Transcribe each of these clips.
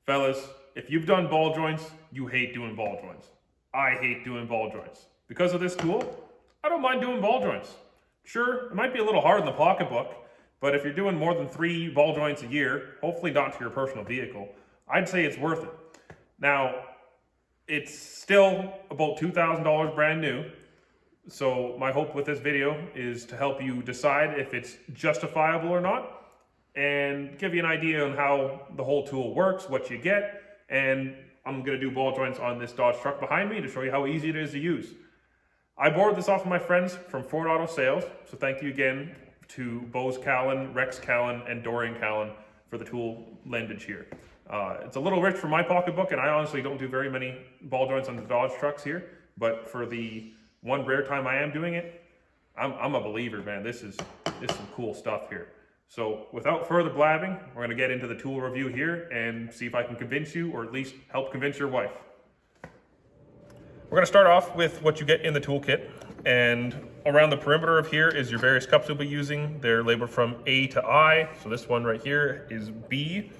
Fellas, if you've done ball joints, you hate doing ball joints. I hate doing ball joints. Because of this tool, I don't mind doing ball joints. Sure, it might be a little hard in the pocketbook, but if you're doing more than 3 ball joints a year, hopefully not to your personal vehicle, I'd say it's worth it. Now, it's still about $2,000 brand new, so my hope with this video is to help you decide if it's justifiable or not, and give you an idea on how the whole tool works, what you get, and I'm going to do ball joints on this Dodge truck behind me to show you how easy it is to use. I borrowed this off of my friends from Ford Auto Sales, so thank you again to Bose Calon, Rex Calon, and Dorian Calon for the tool lendage here. It's a little rich for my pocketbook, and I honestly don't do very many ball joints on the Dodge trucks here, but for the one rare time I am doing it, I'm a believer, man. This is some cool stuff here. So without further blabbing, we're going to get into the tool review here and see if I can convince you, or at least help convince your wife. We're going to start off with what you get in the toolkit, and around the perimeter of here is your various cups you'll be using. They're labeled from A to I, so this one right here is B.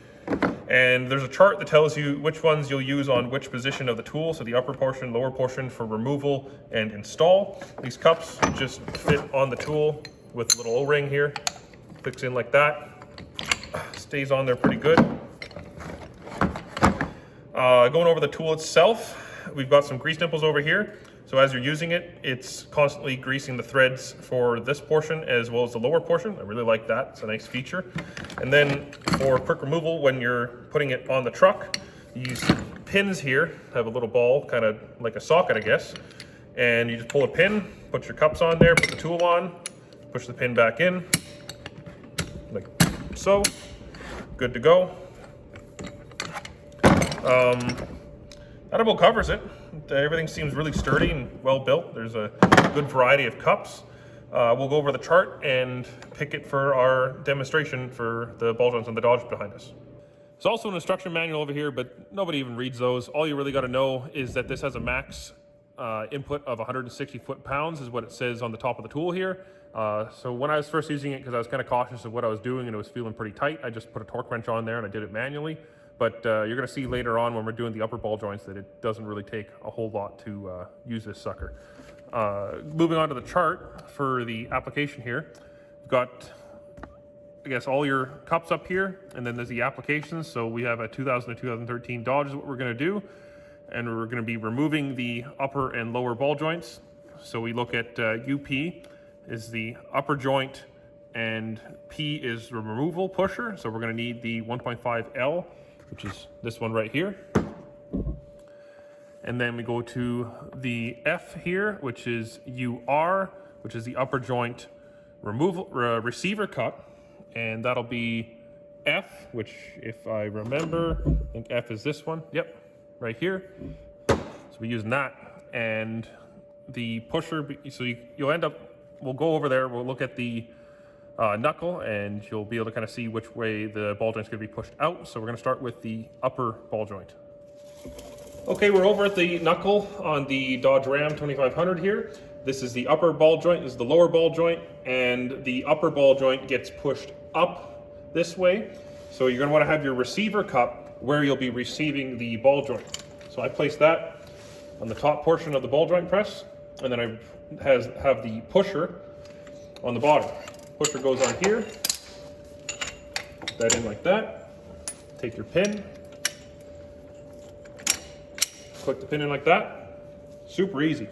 And there's a chart that tells you which ones you'll use on which position of the tool, so the upper portion, lower portion for removal and install. These cups just fit on the tool with a little O-ring here. Clicks in like that, stays on there pretty good. Going over the tool itself, we've got some grease nipples over here. So as you're using it, it's constantly greasing the threads for this portion as well as the lower portion. I really like that, it's a nice feature. And then for quick removal, when you're putting it on the truck, these pins here have a little ball, kind of like a socket, I guess. And you just pull a pin, put your cups on there, put the tool on, push the pin back in, like so. Good to go. That about covers it. Everything seems really sturdy and well built. There's a good variety of cups. We'll go over the chart and pick it for our demonstration for the ball joints on the Dodge behind us. There's also an instruction manual over here, but nobody even reads those. All you really got to know is that this has a max input of 160 foot-pounds is what it says on the top of the tool here. So when I was first using it, because I was kind of cautious of what I was doing and it was feeling pretty tight, I just put a torque wrench on there and I did it manually. But you're going to see later on when we're doing the upper ball joints that it doesn't really take a whole lot to use this sucker. Moving on to the chart for the application here, we've got, I guess, all your cups up here, and then there's the applications. So we have a 2000 to 2013 Dodge is what we're going to do, and we're going to be removing the upper and lower ball joints. So we look at UP is the upper joint, and P is the removal pusher. So we're going to need the 1.5L, which is this one right here. And then we go to the F here, which is UR, which is the upper joint removal receiver cup. And that'll be F, which if I remember, I think F is this one. Yep, right here. So we're using that. And the pusher, so you'll end up, we'll go over there, we'll look at the knuckle, and you'll be able to kind of see which way the ball joint's going to be pushed out. So we're going to start with the upper ball joint. Okay, we're over at the knuckle on the Dodge Ram 2500 here. This is the upper ball joint, this is the lower ball joint, and the upper ball joint gets pushed up this way. So you're going to want to have your receiver cup where you'll be receiving the ball joint. So I place that on the top portion of the ball joint press, and then I have the pusher on the bottom. Pusher goes on here, put that in like that, take your pin, click the pin in like that, super easy.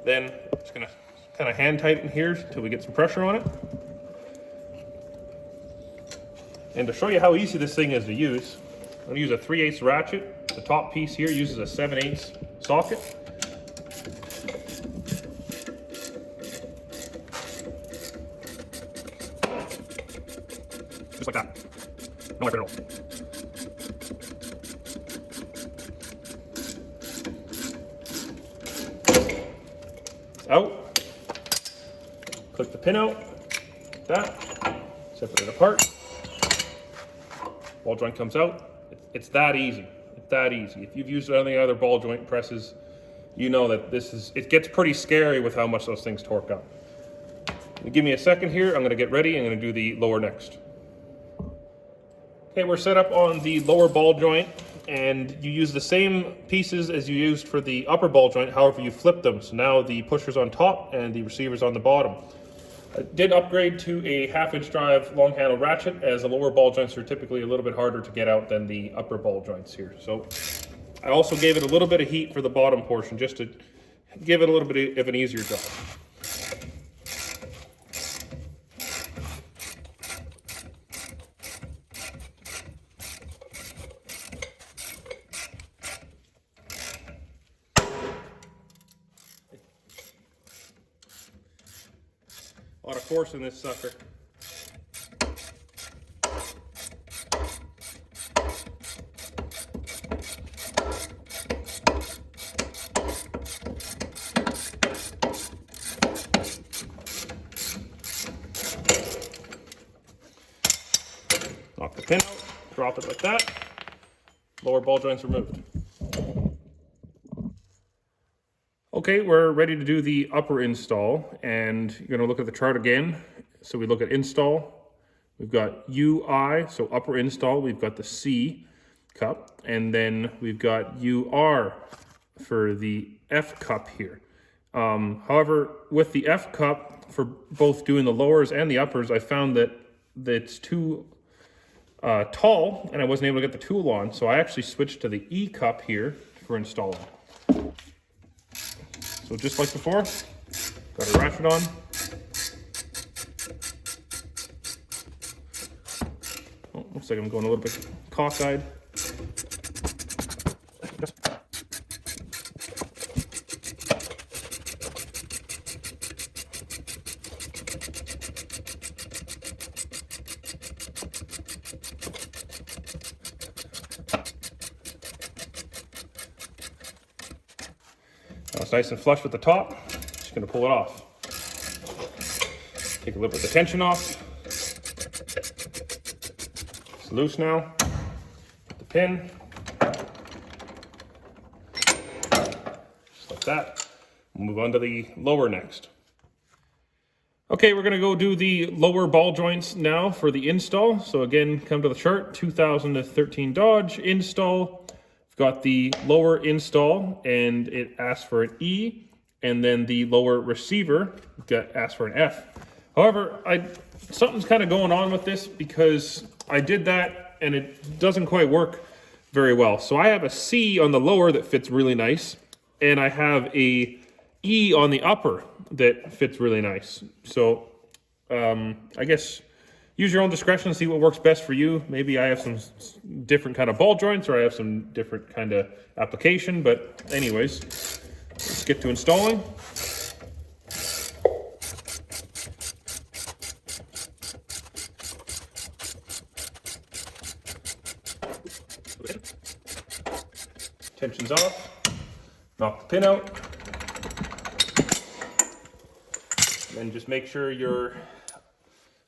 Then just gonna kind of hand tighten here until we get some pressure on it. And to show you how easy this thing is to use, I'm gonna use a 3/8 ratchet. The top piece here uses a 7/8 socket. Just like that. No effort at all. It's out. Click the pin out. Like that. Separate it apart. Ball joint comes out. It's that easy. It's that easy. If you've used any other ball joint presses, you know that it gets pretty scary with how much those things torque up. Give me a second here. I'm going to get ready. I'm going to do the lower next. Okay, we're set up on the lower ball joint, and you use the same pieces as you used for the upper ball joint, however you flip them. So now the pusher's on top and the receiver's on the bottom. I did upgrade to a 1/2-inch drive long handle ratchet, as the lower ball joints are typically a little bit harder to get out than the upper ball joints here. So I also gave it a little bit of heat for the bottom portion, just to give it a little bit of an easier job. A lot of force in this sucker. Knock the pin out, drop it like that. Lower ball joints removed. Okay, we're ready to do the upper install, and you're going to look at the chart again. So we look at install, we've got UI, so upper install, we've got the C cup, and then we've got UR for the F cup here. However, with the F cup, for both doing the lowers and the uppers, I found that it's too tall, and I wasn't able to get the tool on, so I actually switched to the E cup here for installing. So just like before, got a ratchet on. Oh, looks like I'm going a little bit cockeyed. Now it's nice and flush with the top. Just gonna pull it off. Take a little bit of the tension off. It's loose now. Put the pin. Just like that. We'll move on to the lower next. Okay, we're gonna go do the lower ball joints now for the install. So again, come to the chart, 2013 Dodge install. Got the lower install, and it asks for an E, and then the lower receiver asks for an F. However, something's kind of going on with this, because I did that and it doesn't quite work very well. So I have a C on the lower that fits really nice, and I have a E on the upper that fits really nice. So I guess use your own discretion, see what works best for you. Maybe I have some different kind of ball joints, or I have some different kind of application. But anyways, let's get to installing. Tension's off. Knock the pin out. And then just make sure your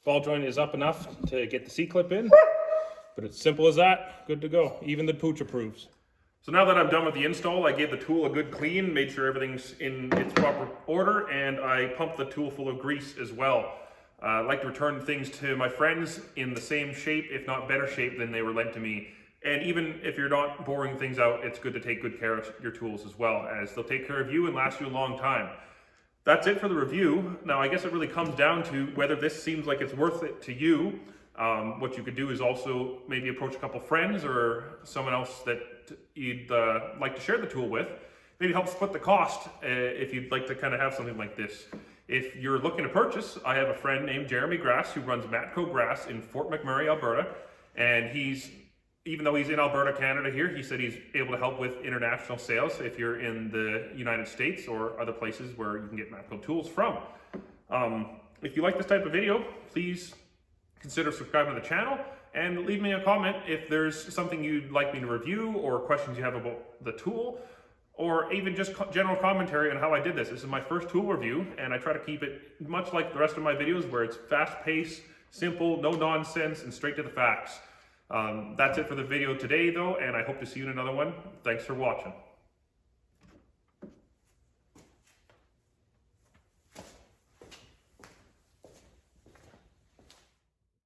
ball joint is up enough to get the C-clip in, but it's simple as that. Good to go. Even the pooch approves. So now that I'm done with the install, I gave the tool a good clean, made sure everything's in its proper order, and I pumped the tool full of grease as well. I like to return things to my friends in the same shape, if not better shape, than they were lent to me. And even if you're not boring things out, it's good to take good care of your tools as well, as they'll take care of you and last you a long time. That's it for the review. Now, I guess it really comes down to whether this seems like it's worth it to you. What you could do is also maybe approach a couple friends or someone else that you'd like to share the tool with. Maybe help split the cost if you'd like to kind of have something like this. If you're looking to purchase, I have a friend named Jeremy Grass who runs Matco Grass in Fort McMurray, Alberta. And even though he's in Alberta, Canada here, he said he's able to help with international sales if you're in the United States or other places where you can get Matco tools from. If you like this type of video, please consider subscribing to the channel and leave me a comment if there's something you'd like me to review or questions you have about the tool, or even just general commentary on how I did this. This is my first tool review, and I try to keep it much like the rest of my videos, where it's fast-paced, simple, no nonsense, and straight to the facts. That's it for the video today, though, and I hope to see you in another one. Thanks for watching.